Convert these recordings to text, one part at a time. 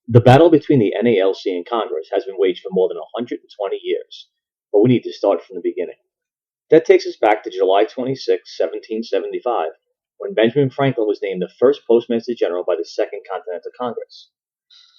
The battle between the NALC and Congress has been waged for more than 120 years, but we need to start from the beginning. That takes us back to July 26, 1775, when Benjamin Franklin was named the first Postmaster General by the Second Continental Congress.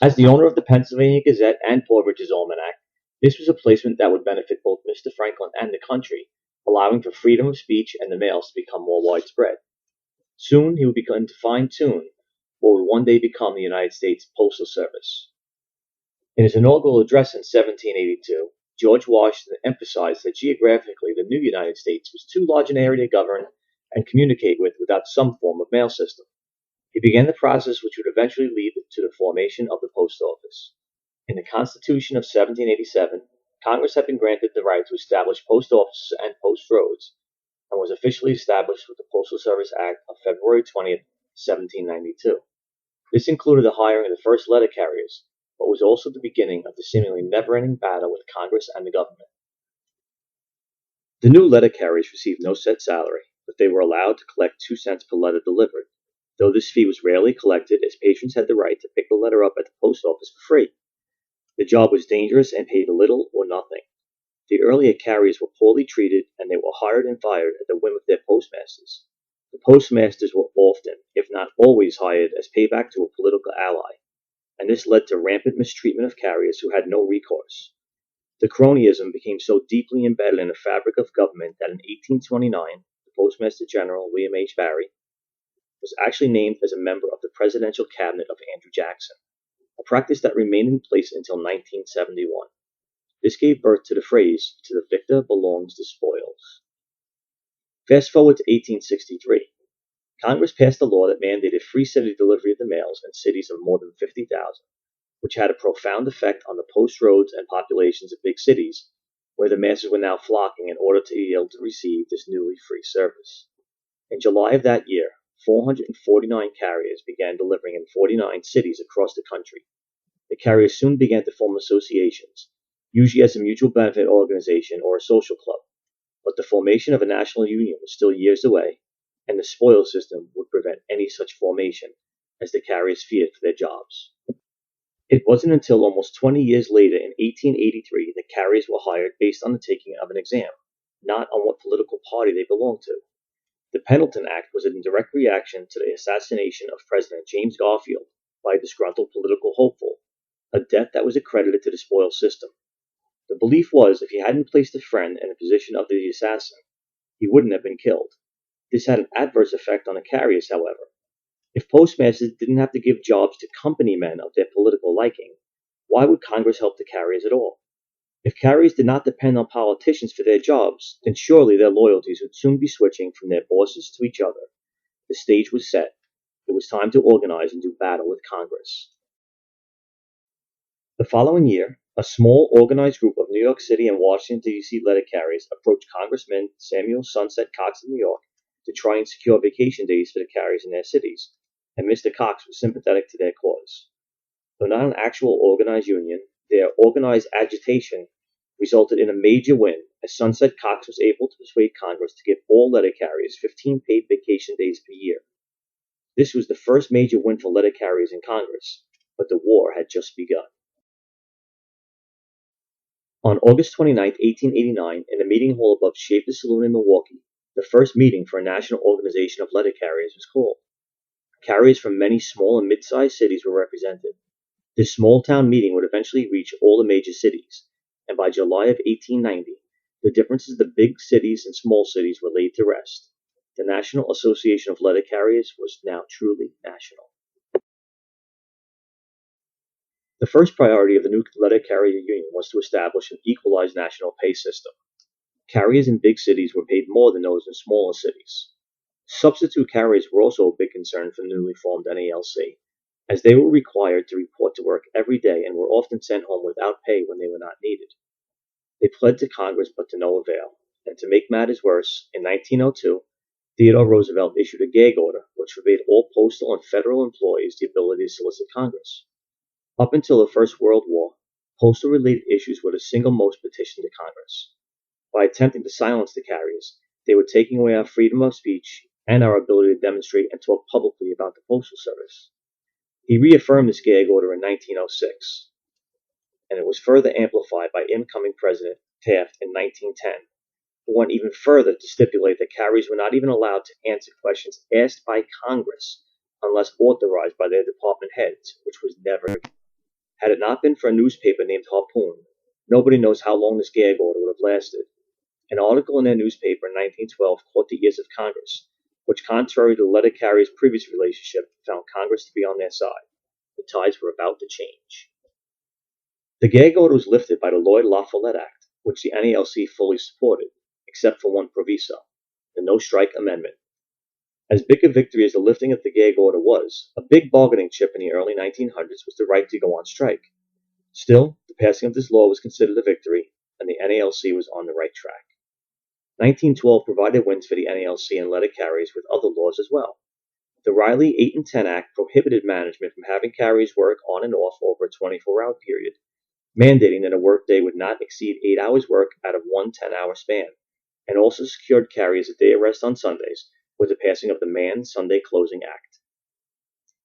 As the owner of the Pennsylvania Gazette and Porridge's Almanac, this was a placement that would benefit both Mr. Franklin and the country, allowing for freedom of speech and the mails to become more widespread. Soon he would begin to fine-tune what would one day become the United States Postal Service. In his inaugural address in 1782, George Washington emphasized that geographically the new United States was too large an area to govern and communicate with without some form of mail system. He began the process which would eventually lead to the formation of the Post Office. In the Constitution of 1787, Congress had been granted the right to establish post offices and post roads, and was officially established with the Postal Service Act of February 20th, 1792. This included the hiring of the first letter carriers, but was also the beginning of the seemingly never-ending battle with Congress and the government. The new letter carriers received no set salary, but they were allowed to collect 2 cents per letter delivered, though this fee was rarely collected as patrons had the right to pick the letter up at the post office for free. The job was dangerous and paid little or nothing. The earlier carriers were poorly treated, and they were hired and fired at the whim of their postmasters. The postmasters were often, if not always, hired as payback to a political ally, and this led to rampant mistreatment of carriers who had no recourse. The cronyism became so deeply embedded in the fabric of government that in 1829, the Postmaster General, William H. Barry, was actually named as a member of the presidential cabinet of Andrew Jackson, a practice that remained in place until 1971. This gave birth to the phrase, "To the victor belongs the spoils." Fast forward to 1863. Congress passed a law that mandated free city delivery of the mails in cities of more than 50,000, which had a profound effect on the post roads and populations of big cities, where the masses were now flocking in order to be able to receive this newly free service. In July of that year, 449 carriers began delivering in 49 cities across the country. The carriers soon began to form associations, usually as a mutual benefit organization or a social club, but the formation of a national union was still years away, and the spoils system would prevent any such formation, as the carriers feared for their jobs. It wasn't until almost 20 years later, in 1883, that carriers were hired based on the taking of an exam, not on what political party they belonged to. The Pendleton Act was in direct reaction to the assassination of President James Garfield by a disgruntled political hopeful, a death that was accredited to the spoils system. The belief was if he hadn't placed a friend in the position of the assassin, he wouldn't have been killed. This had an adverse effect on the carriers, however. If postmasters didn't have to give jobs to company men of their political liking, why would Congress help the carriers at all? If carriers did not depend on politicians for their jobs, then surely their loyalties would soon be switching from their bosses to each other. The stage was set. It was time to organize and do battle with Congress. The following year, a small organized group of New York City and Washington, D.C. letter carriers approached Congressman Samuel Sunset Cox of New York to try and secure vacation days for the carriers in their cities, and Mr. Cox was sympathetic to their cause. Though not an actual organized union, their organized agitation resulted in a major win, as Sunset Cox was able to persuade Congress to give all letter carriers 15 paid vacation days per year. This was the first major win for letter carriers in Congress, but the war had just begun. On August 29, 1889, in the meeting hall above Schaefer Saloon in Milwaukee, the first meeting for a national organization of letter carriers was called. Carriers from many small and mid-sized cities were represented. This small-town meeting would eventually reach all the major cities, and by July of 1890, the differences of the big cities and small cities were laid to rest. The National Association of Letter Carriers was now truly national. The first priority of the new letter carrier union was to establish an equalized national pay system. Carriers in big cities were paid more than those in smaller cities. Substitute carriers were also a big concern for the newly formed NALC, as they were required to report to work every day and were often sent home without pay when they were not needed. They pled to Congress, but to no avail, and to make matters worse, in 1902, Theodore Roosevelt issued a gag order which forbade all postal and federal employees the ability to solicit Congress. Up until the First World War, postal-related issues were the single most petitioned to Congress. By attempting to silence the carriers, they were taking away our freedom of speech and our ability to demonstrate and talk publicly about the Postal Service. He reaffirmed this gag order in 1906, and it was further amplified by incoming President Taft in 1910, who went even further to stipulate that carriers were not even allowed to answer questions asked by Congress unless authorized by their department heads, which was never. Had it not been for a newspaper named Harpoon, nobody knows how long this gag order would have lasted. An article in their newspaper in 1912 caught the ears of Congress, which, contrary to the letter carriers' previous relationship, found Congress to be on their side. The tides were about to change. The gag order was lifted by the Lloyd-La Follette Act, which the NALC fully supported, except for one proviso, the no-strike amendment. As big a victory as the lifting of the gag order was, a big bargaining chip in the early 1900s was the right to go on strike. Still, the passing of this law was considered a victory, and the NALC was on the right track. 1912 provided wins for the NALC and letter carriers with other laws as well. The Riley 8 and 10 Act prohibited management from having carriers work on and off over a 24-hour period, mandating that a workday would not exceed 8 hours work out of one 10-hour span, and also secured carriers a day of rest on Sundays with the passing of the Man Sunday Closing Act.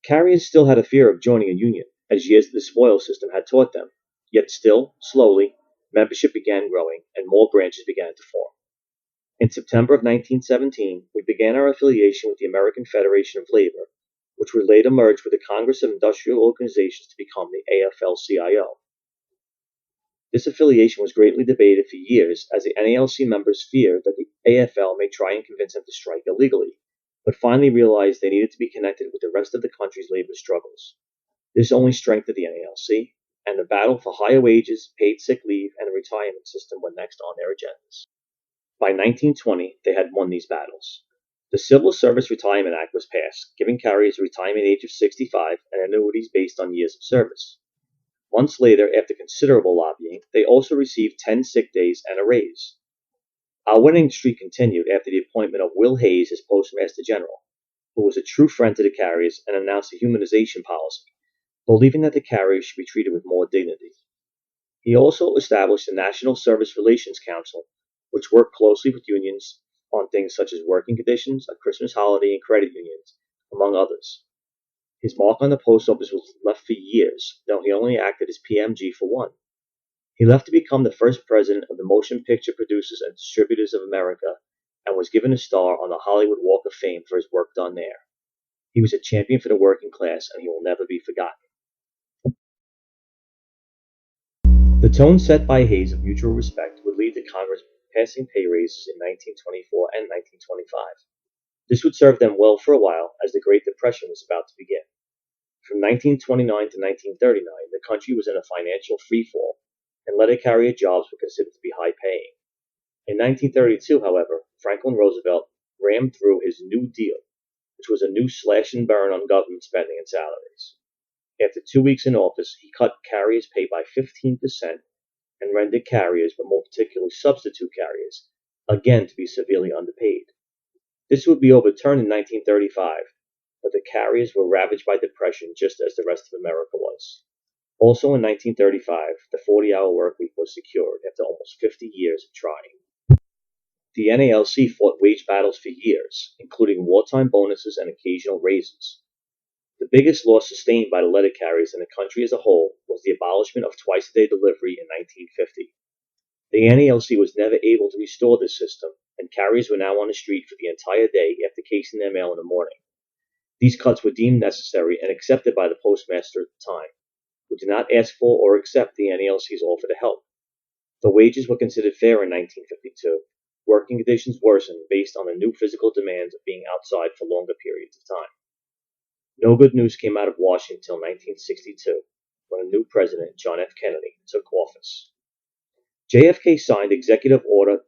Carriers still had a fear of joining a union, as years of the spoils system had taught them, yet still, slowly, membership began growing and more branches began to form. In September of 1917, we began our affiliation with the American Federation of Labor, which would later merge with the Congress of Industrial Organizations to become the AFL-CIO. This affiliation was greatly debated for years as the NALC members feared that the AFL may try and convince them to strike illegally, but finally realized they needed to be connected with the rest of the country's labor struggles. This only strengthened the NALC, and the battle for higher wages, paid sick leave, and a retirement system were next on their agendas. By 1920, they had won these battles. The Civil Service Retirement Act was passed, giving carriers a retirement age of 65 and annuities based on years of service. Months later, after considerable lobbying, they also received 10 sick days and a raise. Our winning streak continued after the appointment of Will Hayes as Postmaster General, who was a true friend to the carriers and announced a humanization policy, believing that the carriers should be treated with more dignity. He also established the National Service Relations Council, which worked closely with unions on things such as working conditions, a Christmas holiday, and credit unions, among others. His mark on the post office was left for years, though he only acted as PMG for one. He left to become the first president of the Motion Picture Producers and Distributors of America and was given a star on the Hollywood Walk of Fame for his work done there. He was a champion for the working class, and he will never be forgotten. The tone set by Hayes of mutual respect would lead to Congress passing pay raises in 1924 and 1925. This would serve them well for a while, as the Great Depression was about to begin. From 1929 to 1939, the country was in a financial freefall, and letter carrier jobs were considered to be high-paying. In 1932, however, Franklin Roosevelt rammed through his New Deal, which was a new slash and burn on government spending and salaries. After 2 weeks in office, he cut carriers' pay by 15% and rendered carriers, but more particularly substitute carriers, again to be severely underpaid. This would be overturned in 1935, but the carriers were ravaged by depression just as the rest of America was. Also in 1935, the 40-hour workweek was secured after almost 50 years of trying. The NALC fought wage battles for years, including wartime bonuses and occasional raises. The biggest loss sustained by the letter carriers in the country as a whole was the abolishment of twice-a-day delivery in 1950. The NALC was never able to restore this system, and carriers were now on the street for the entire day after casing their mail in the morning. These cuts were deemed necessary and accepted by the postmaster at the time, who did not ask for or accept the NALC's offer to help. Though wages were considered fair in 1952, working conditions worsened based on the new physical demands of being outside for longer periods of time. No good news came out of Washington until 1962, when a new president, John F. Kennedy, took office. JFK signed Executive Order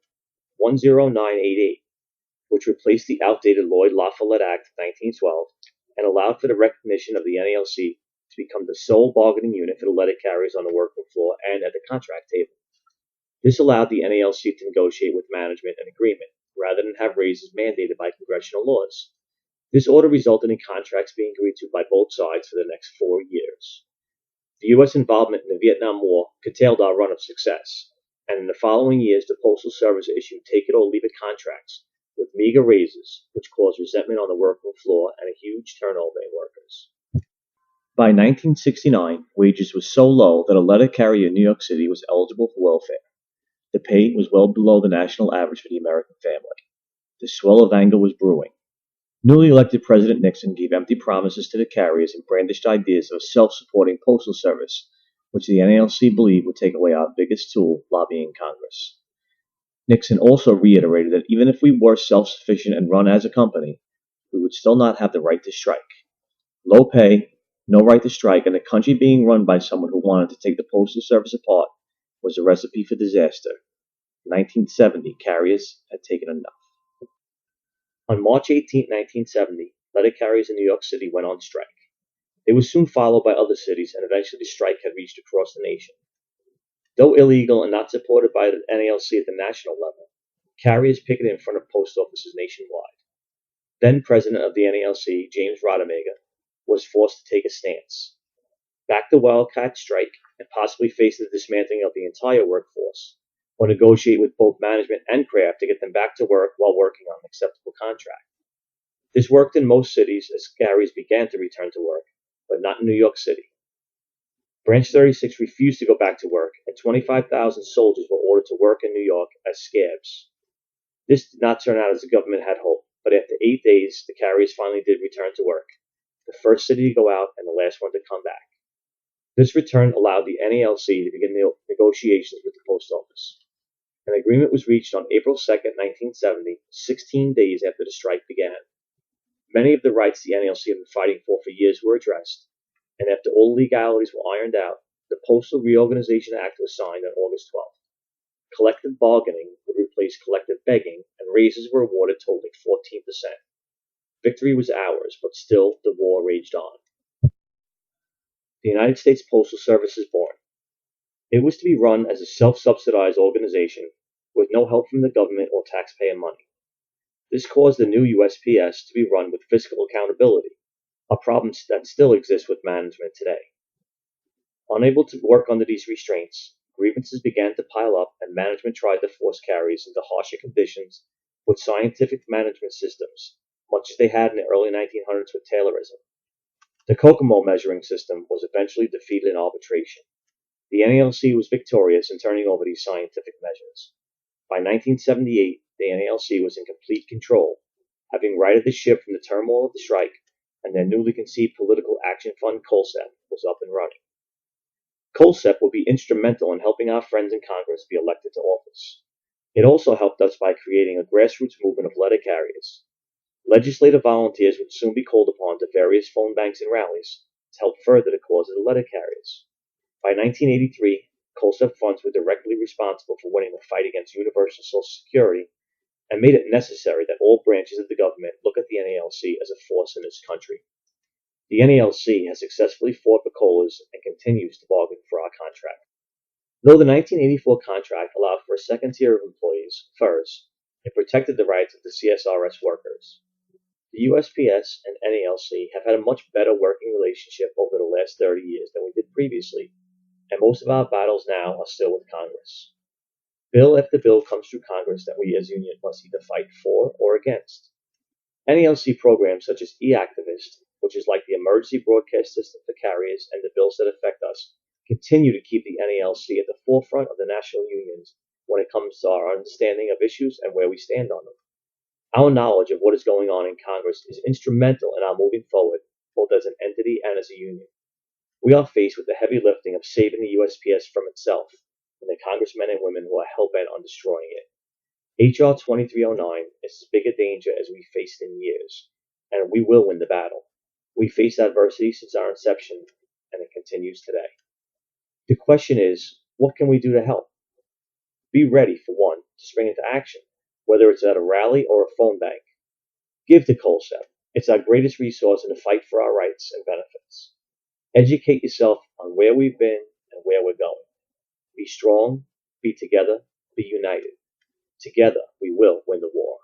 10988, which replaced the outdated Lloyd-La Follette Act of 1912 and allowed for the recognition of the NALC to become the sole bargaining unit for the letter carriers on the working floor and at the contract table. This allowed the NALC to negotiate with management an agreement, rather than have raises mandated by congressional laws. This order resulted in contracts being agreed to by both sides for the next 4 years. The U.S. involvement in the Vietnam War curtailed our run of success, and in the following years the Postal Service issued take-it-or-leave-it contracts with meager raises, which caused resentment on the working floor and a huge turnover in workers. By 1969, wages were so low that a letter carrier in New York City was eligible for welfare. The pay was well below the national average for the American family. The swell of anger was brewing. Newly elected President Nixon gave empty promises to the carriers and brandished ideas of a self-supporting postal service, which the NALC believed would take away our biggest tool, lobbying Congress. Nixon also reiterated that even if we were self-sufficient and run as a company, we would still not have the right to strike. Low pay, no right to strike, and a country being run by someone who wanted to take the Postal Service apart was a recipe for disaster. 1970, carriers had taken enough. On March 18, 1970, letter carriers in New York City went on strike. They were soon followed by other cities, and eventually the strike had reached across the nation. Though illegal and not supported by the NALC at the national level, carriers picketed in front of post offices nationwide. Then President of the NALC, James Rodemaker, was forced to take a stance. Back the wildcat strike and possibly face the dismantling of the entire workforce, or negotiate with both management and craft to get them back to work while working on an acceptable contract. This worked in most cities as carriers began to return to work, but not in New York City. Branch 36 refused to go back to work, and 25,000 soldiers were ordered to work in New York as scabs. This did not turn out as the government had hoped, but after 8 days, the carriers finally did return to work, the first city to go out and the last one to come back. This return allowed the NALC to begin the negotiations with the post office. An agreement was reached on April 2, 1970, 16 days after the strike began. Many of the rights the NALC had been fighting for years were addressed, and after all legalities were ironed out, the Postal Reorganization Act was signed on August 12th. Collective bargaining would replace collective begging, and raises were awarded totaling 14%. Victory was ours, but still the war raged on. The United States Postal Service is born. It was to be run as a self-subsidized organization with no help from the government or taxpayer money. This caused the new USPS to be run with fiscal accountability, a problem that still exists with management today. Unable to work under these restraints, grievances began to pile up and management tried to force carriers into harsher conditions with scientific management systems, much as they had in the early 1900s with Taylorism. The Kokomo measuring system was eventually defeated in arbitration. The NALC was victorious in turning over these scientific measures. By 1978, the NALC was in complete control, having righted the ship from the turmoil of the strike, and their newly conceived political action fund, COLSEP, was up and running. COLSEP will be instrumental in helping our friends in Congress be elected to office. It also helped us by creating a grassroots movement of letter carriers. Legislative volunteers would soon be called upon to various phone banks and rallies to help further the cause of the letter carriers. By 1983, COLSEP funds were directly responsible for winning the fight against universal Social Security and made it necessary that all branches of the government look at the NALC as a force in this country. The NALC has successfully fought for COLAs and continues to bargain for our contract. Though the 1984 contract allowed for a second tier of employees, FERS, it protected the rights of the CSRS workers. The USPS and NALC have had a much better working relationship over the last 30 years than we did previously, and most of our battles now are still with Congress. Bill after bill comes through Congress that we as union must either fight for or against. NALC programs such as e-Activist, which is like the emergency broadcast system for carriers, and the bills that affect us, continue to keep the NALC at the forefront of the national unions when it comes to our understanding of issues and where we stand on them. Our knowledge of what is going on in Congress is instrumental in our moving forward, both as an entity and as a union. We are faced with the heavy lifting of saving the USPS from itself and the congressmen and women who are hell-bent on destroying it. H.R. 2309 is as big a danger as we faced in years, and we will win the battle. We faced adversity since our inception, and it continues today. The question is, what can we do to help? Be ready, for one, to spring into action, whether it's at a rally or a phone bank. Give to COLSEP. It's our greatest resource in the fight for our rights and benefits. Educate yourself on where we've been and where we're going. Be strong, be together, be united. Together, we will win the war.